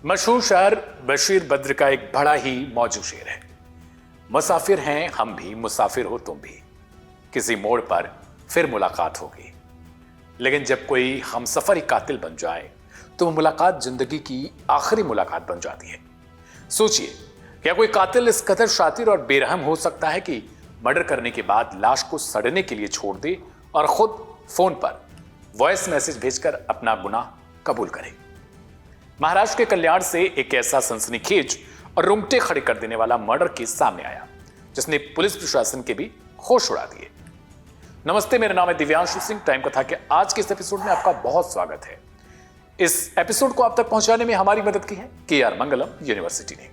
मशहूर शायर बशीर बद्र का एक बड़ा ही मौजू शेर है। मुसाफिर हैं हम भी, मुसाफिर हो तुम भी, किसी मोड़ पर फिर मुलाकात होगी। लेकिन जब कोई हमसफर ही कातिल बन जाए तो वो मुलाकात जिंदगी की आखिरी मुलाकात बन जाती है। सोचिए, क्या कोई कातिल इस कदर शातिर और बेरहम हो सकता है कि मर्डर करने के बाद लाश को सड़ने के लिए छोड़ दे और खुद फोन पर वॉइस मैसेज भेजकर अपना गुनाह कबूल करे। महाराष्ट्र के कल्याण से एक ऐसा सनसनीखेज और रोंगटे खड़े कर देने वाला मर्डर केस सामने आया जिसने पुलिस प्रशासन के भी होश उड़ा दिए। नमस्ते, मेरा नाम है दिव्यांशु सिंह। टाइम कथा के आज के इस एपिसोड में आपका बहुत स्वागत है। इस एपिसोड को आप तक पहुंचाने में हमारी मदद की है KR मंगलम यूनिवर्सिटी ने।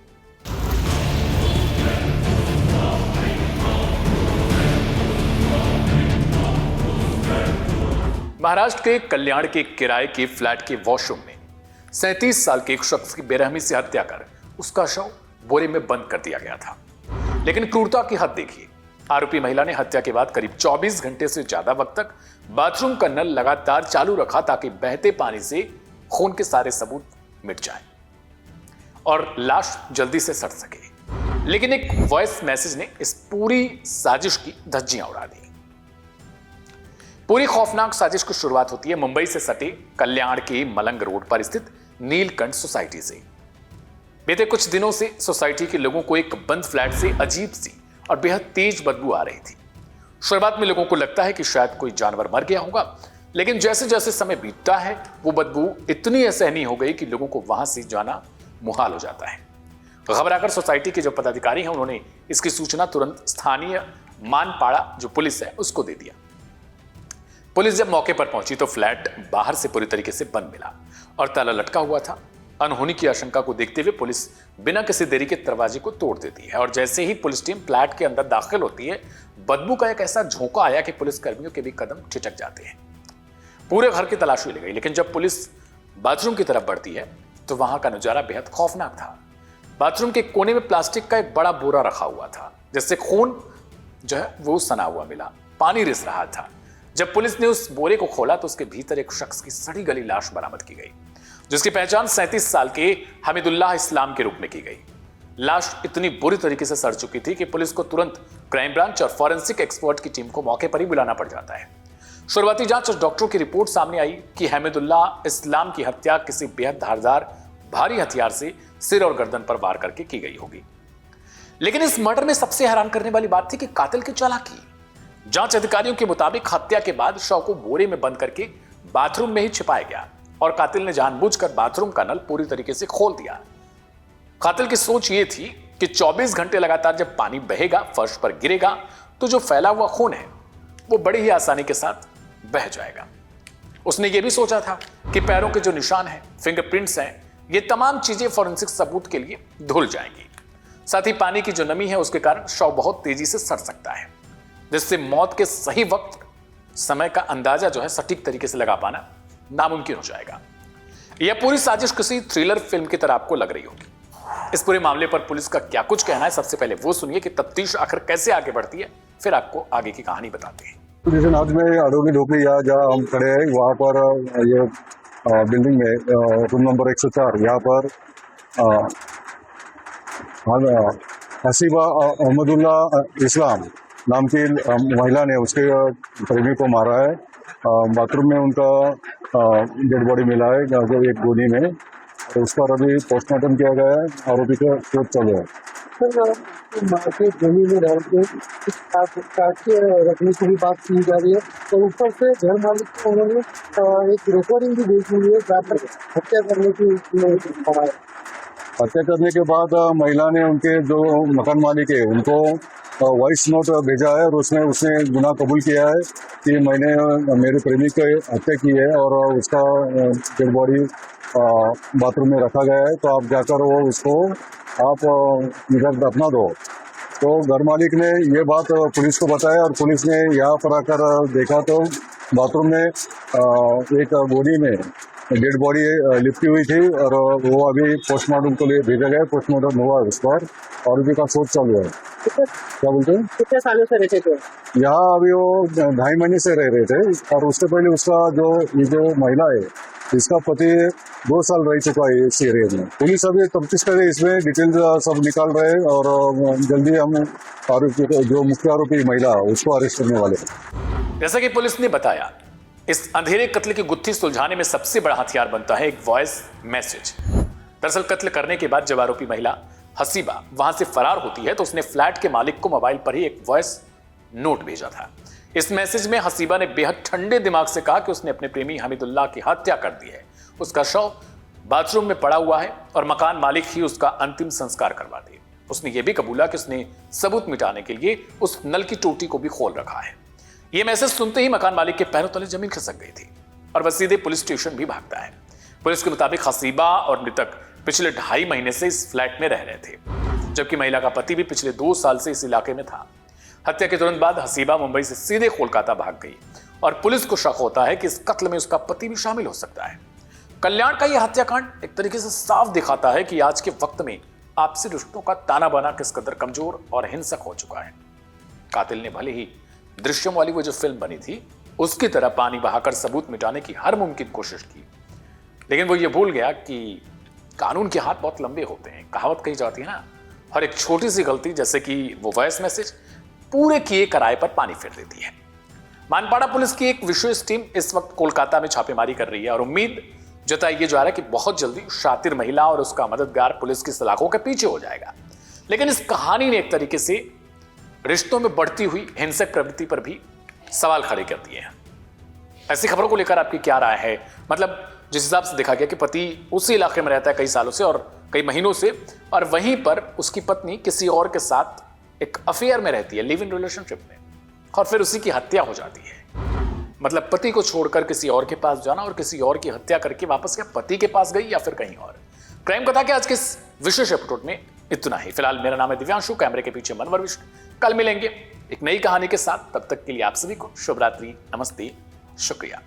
महाराष्ट्र के कल्याण के किराए के फ्लैट के वॉशरूम में 37 साल के एक शख्स की बेरहमी से हत्या कर उसका शव बोरे में बंद कर दिया गया था। लेकिन क्रूरता की हद देखिए, आरोपी महिला ने हत्या के बाद करीब 24 घंटे से ज्यादा वक्त तक बाथरूम का नल लगातार चालू रखा ताकि बहते पानी से खून के सारे सबूत मिट जाएं और लाश जल्दी से सड़ सके। लेकिन एक वॉइस मैसेज ने इस पूरी साजिश की धज्जियां उड़ा दी। पूरी खौफनाक साजिश की शुरुआत होती है मुंबई से सटे कल्याण के मलंग रोड पर स्थित नीलकंठ सोसाइटी से। बीते कुछ दिनों से सोसाइटी के लोगों को एक बंद फ्लैट से अजीब सी और बेहद तेज बदबू आ रही थी। शुरुआत में लोगों को लगता है कि शायद कोई जानवर मर गया होगा, लेकिन जैसे जैसे समय बीतता है वो बदबू इतनी असहनीय हो गई कि लोगों को वहां से जाना मुहाल हो जाता है। घबराकर सोसाइटी के जो पदाधिकारी हैं उन्होंने इसकी सूचना तुरंत स्थानीय मानपाड़ा जो पुलिस है उसको दे दिया। पुलिस जब मौके पर पहुंची तो फ्लैट बाहर से पूरी तरीके से बंद मिला और ताला लटका हुआ था। अनहोनी की आशंका को देखते हुए पुलिस बिना किसी देरी के दरवाजे को तोड़ देती है और जैसे ही पुलिस टीम फ्लैट के अंदर दाखिल होती है, बदबू का एक ऐसा झोंका आया कि पुलिस कर्मियों के भी कदम ठिठक जाते हैं। पूरे घर की तलाशी ली गई, लेकिन जब पुलिस बाथरूम की तरफ बढ़ती है तो वहां का नजारा बेहद खौफनाक था। बाथरूम के कोने में प्लास्टिक का एक बड़ा बोरा रखा हुआ था जिससे खून जो है वो सना हुआ मिला, पानी रिस रहा था। जब पुलिस ने उस बोरे को खोला तो उसके भीतर एक शख्स की सड़ी गली लाश बरामद की गई जिसकी पहचान 37 साल के हमीदुल्लाह इस्लाम के रूप में की गई। लाश इतनी बुरी तरीके से सड़ चुकी थी कि पुलिस को तुरंत क्राइम ब्रांच और फॉरेंसिक एक्सपर्ट की टीम को मौके पर ही बुलाना पड़ जाता है। शुरुआती जांच और डॉक्टरों की रिपोर्ट सामने आई कि हमीदुल्लाह इस्लाम की हत्या किसी बेहद धारदार भारी हथियार से सिर और गर्दन पर वार करके की गई होगी। लेकिन इस मर्डर में सबसे हैरान करने वाली बात थी कि कातिल की चालाकी। जांच अधिकारियों के मुताबिक हत्या के बाद शव को बोरे में बंद करके बाथरूम में ही छिपाया गया और कातिल ने जानबूझकर बाथरूम का नल पूरी तरीके से खोल दिया। कातिल की सोच यह थी कि 24 घंटे लगातार जब पानी बहेगा, फर्श पर गिरेगा तो जो फैला हुआ खून है वो बड़ी ही आसानी के साथ बह जाएगा। उसने ये भी सोचा था कि पैरों के जो निशान हैं, फिंगरप्रिंट्स हैं, ये तमाम चीजें फॉरेंसिक सबूत के लिए धुल जाएंगी। साथ ही पानी की जो नमी है उसके कारण शव बहुत तेजी से सड़ सकता है, जिससे मौत के सही वक्त समय का अंदाजा जो है सटीक तरीके से लगा पाना नामुमकिन हो जाएगा। यह पूरी साजिश किसी थ्रिलर फिल्म की तरह आपको लग रही होगी। इस पूरे मामले पर पुलिस का क्या कुछ कहना है, सबसे पहले वो सुनिए कि तफ्तीश आखिर कैसे आगे बढ़ती है, फिर आपको आगे की कहानी बताते हैं। आज में अडोली ढोकली जहाँ हम खड़े हैं वहाँ पर ये बिल्डिंग में रूम नंबर 104 यहाँ पर हसीबा अहमदुल्ला इस्लाम नाम की महिला ने उसके प्रेमी को मारा है। बाथरूम में उनका डेड बॉडी मिला है जो एक गोदी में, उस पर अभी पोस्टमार्टम किया गया है। आरोपी का शोध चल रहा है। जमीन में डाल के काट के रखने की भी बात की जा रही है। तो ऊपर से घर मालिक को उन्होंने एक रिकॉर्डिंग भी देखी हुई है हत्या करने की। हत्या करने के बाद महिला ने उनके जो मकान मालिक है उनको वॉइस नोट भेजा है और उसमें उसने गुनाह कबूल किया है कि मैंने मेरे प्रेमी की हत्या की है और उसका डेड बॉडी बाथरूम में रखा गया है, तो आप जाकर वो उसको आप इधर दफना दो। तो घर मालिक ने ये बात पुलिस को बताया और पुलिस ने यहाँ पर आकर देखा तो बाथरूम में एक गोदी में डेड बॉडी लिपटी हुई थी और वो अभी पोस्टमार्टम के लिए भेजा गया। पोस्टमार्टम हुआ उस पर और अभी का शोध चालू है। क्या बोलते हैं? कितने सालों से रहते थे यहाँ? अभी वो 2.5 महीने से रह रहे थे और उससे पहले उसका जो ये जो महिला है इसका पति 2 साल रह चुका है इस एरिया में। पुलिस अभी तफ्तीश कर रही है, इसमें डिटेल सब निकाल रहे हैं और जल्दी हम आरोपी जो मुख्य आरोपी महिला उसको अरेस्ट करने वाले हैं। जैसा कि पुलिस ने बताया, इस अंधेरे कत्ल की गुत्थी सुलझाने में सबसे बड़ा हथियार बनता है एक वॉइस मैसेज। दरअसल कत्ल करने के बाद जब आरोपी महिला हसीबा वहां से फरार होती है तो उसने फ्लैट के मालिक को मोबाइल पर ही एक वॉइस नोट भेजा था। इस मैसेज में हसीबा ने बेहद ठंडे दिमाग से कहा कि उसने अपने प्रेमी हमीदुल्लाह की हत्या कर दी है, उसका शव बाथरूम में पड़ा हुआ है और मकान मालिक ही उसका अंतिम संस्कार करवा दे। उसने यह भी कबूला कि उसने सबूत मिटाने के लिए उस नल की टोटी को भी खोल रखा है। यह मैसेज सुनते ही मकान मालिक के पैरों तले जमीन खिसक गई थी और वह सीधे पुलिस स्टेशन भी भागता है। पुलिस के मुताबिक हसीबा और मृतक पिछले 2.5 महीने से इस फ्लैट में रह रहे थे, जबकि महिला का पति भी पिछले 2 साल से इस इलाके में था। हत्या के तुरंत बाद हसीबा मुंबई से सीधे कोलकाता भाग गई और पुलिस को शक होता है कि इस कत्ल में उसका पति भी शामिल हो सकता है। कल्याण का यह हत्याकांड एक तरीके से साफ दिखाता है कि आज के वक्त में आपसी रिश्तों का ताना बाना किस कदर कमजोर और हिंसक हो चुका है। कातिल ने भले ही दृश्यम वाली वो जो फिल्म बनी थी उसकी तरह पानी बहाकर सबूत मिटाने की हर मुमकिन कोशिश की, लेकिन वो ये भूल गया कि कानून के हाथ बहुत लंबे होते हैं। कहावत कही जाती है ना, हर एक छोटी सी गलती जैसे कि वो वॉइस मैसेज पूरे किए कराए पर पानी फेर देती है। मानपाड़ा पुलिस की एक विशेष टीम इस वक्त कोलकाता में छापेमारी कर रही है और उम्मीद जताई ये जा रहा है कि बहुत जल्दी शातिर महिला और उसका मददगार पुलिस की सलाखों के पीछे हो जाएगा। लेकिन इस कहानी ने एक तरीके से रिश्तों में बढ़ती हुई हिंसक प्रवृत्ति पर भी सवाल खड़े कर दिए हैं। ऐसी खबरों को लेकर आपकी क्या राय है? मतलब जिस हिसाब से देखा गया कि पति उसी इलाके में रहता है कई सालों से और कई महीनों से, और वहीं पर उसकी पत्नी किसी और के साथ एक अफेयर में रहती है, लिव इन रिलेशनशिप में, और फिर उसी की हत्या हो जाती है। मतलब पति को छोड़कर किसी और के पास जाना और किसी और की हत्या करके वापस क्या पति के पास गई या फिर कहीं और। क्राइम कथा के आज के इस विशेष एपिसोड में इतना ही। फिलहाल मेरा नाम है दिव्यांशु, कैमरे के पीछे मनवर विष्णु। कल मिलेंगे एक नई कहानी के साथ, तब तक के लिए आप सभी को शुभ रात्रि, नमस्ते, शुक्रिया।